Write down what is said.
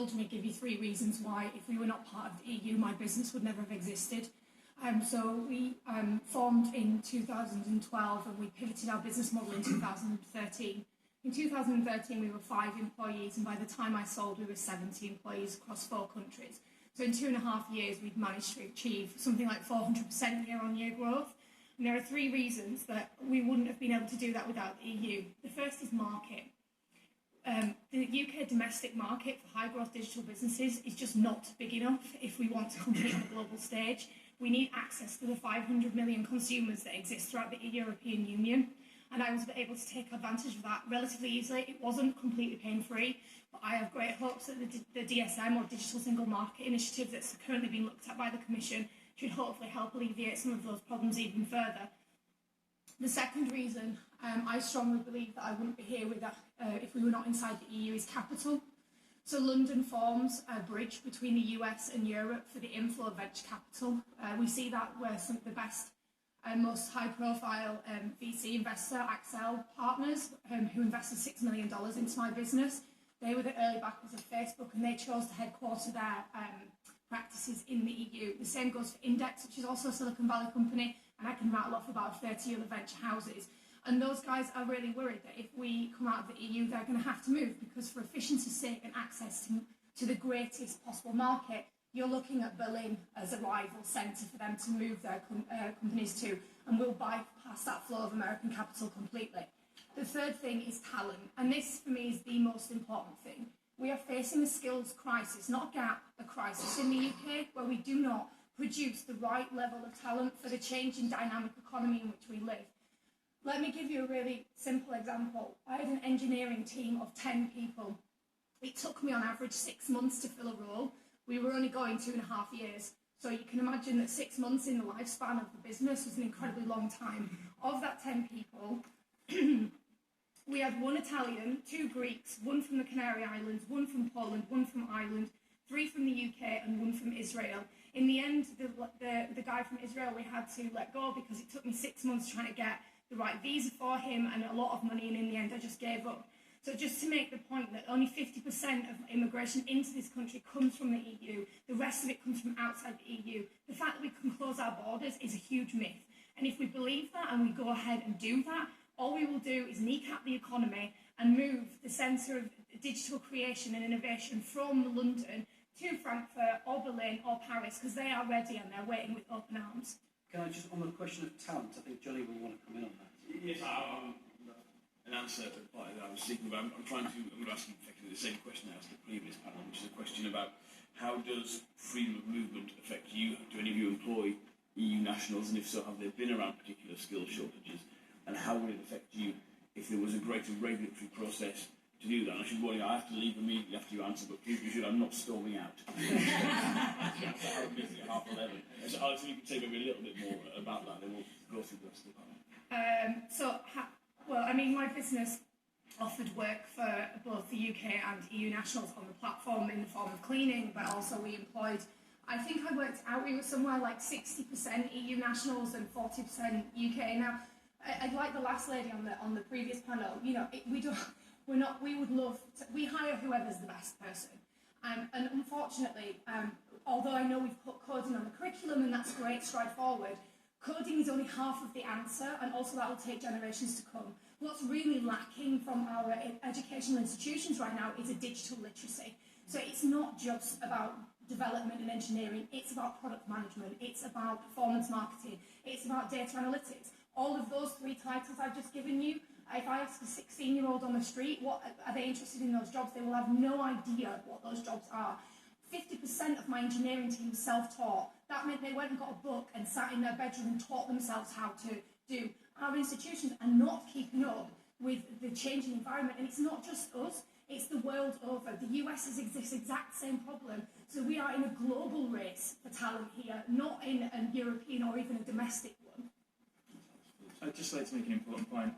indulge me, give you 3 reasons why, if we were not part of the EU, my business would never have existed. So we formed in 2012 and we pivoted our business model in 2013. In 2013 we were 5 employees, and by the time I sold we were 70 employees across 4 countries. So in 2.5 years we'd managed to achieve something like 400% year-on-year growth. And there are 3 reasons that we wouldn't have been able to do that without the EU. The first is market. The UK domestic market for high growth digital businesses is just not big enough if we want to compete on a global stage. We need access to the 500 million consumers that exist throughout the European Union, and I was able to take advantage of that relatively easily. It wasn't completely pain-free, but I have great hopes that the DSM, or Digital Single Market Initiative, that's currently being looked at by the Commission, should hopefully help alleviate some of those problems even further. The second reason I strongly believe that I wouldn't be here if we were not inside the EU is capital. So London forms a bridge between the US and Europe for the inflow of venture capital. We see that where some of the best and most high-profile VC investor, Accel Partners, who invested $6 million into my business. They were the early backers of Facebook, and they chose to headquarter their practices in the EU. The same goes for Index, which is also a Silicon Valley company, and I can rattle off about 30 other venture houses. And those guys are really worried that if we come out of the EU, they're going to have to move, because for efficiency's sake and access to the greatest possible market, you're looking at Berlin as a rival centre for them to move their companies to, and we'll bypass that flow of American capital completely. The third thing is talent, and this for me is the most important thing. We are facing a skills crisis, not a gap, a crisis in the UK, where we do not produce the right level of talent for the changing dynamic economy in which we live. Let me give you a really simple example. I had an engineering team of 10 people. It took me on average 6 months to fill a role. We were only going 2.5 years. So you can imagine that 6 months in the lifespan of the business was an incredibly long time. Of that 10 people, we had 1 Italian, 2 Greeks, 1 from the Canary Islands, 1 from Poland, 1 from Ireland, 3 from the UK and 1 from Israel. In the end, the guy from Israel we had to let go because it took me 6 months trying to get the right visa for him and a lot of money, and in the end I just gave up. So just to make the point that only 50% of immigration into this country comes from the EU, the rest of it comes from outside the EU. The fact that we can close our borders is a huge myth. And if we believe that and we go ahead and do that, all we will do is kneecap the economy and move the centre of digital creation and innovation from London to Frankfurt or Berlin or Paris, because they are ready and they're waiting with open arms. Can I just, on the question of talent, I think Johnny will want to come in on that. Yes, an answer to the part that I was seeking, but I'm going to ask you effectively the same question I asked the previous panel, which is a question about how does freedom of movement affect you? Do any of you employ EU nationals, and if so, have there been around particular skill shortages? And how would it affect you if there was a greater regulatory process to do that? And I should warn you, I have to leave immediately after you answer, but please be sure I'm not storming out. I'm busy at 11:30. So Alex, if you can say maybe a little bit more about that, then we'll go through the rest of the panel. Well, I mean, my business offered work for both the UK and EU nationals on the platform in the form of cleaning, but also we employed, I think I worked out, we were somewhere like 60% EU nationals and 40% UK. Now, I'd like the last lady on the previous panel, you know, we hire whoever's the best person. And unfortunately, although I know we've put coding on the curriculum and that's great, stride forward, coding is only half of the answer, and also that will take generations to come. What's really lacking from our educational institutions right now is a digital literacy. So it's not just about development and engineering, it's about product management, it's about performance marketing, it's about data analytics. All of those 3 titles I've just given you, if I ask a 16-year-old on the street, what are they interested in those jobs, they will have no idea what those jobs are. 50% of my engineering team was self-taught. That meant they went and got a book and sat in their bedroom and taught themselves how to do. Our institutions are not keeping up with the changing environment, and it's not just us, it's the world over. The US has this exact same problem. So we are in a global race for talent here, not in a European or even a domestic one. I'd just like to make an important point.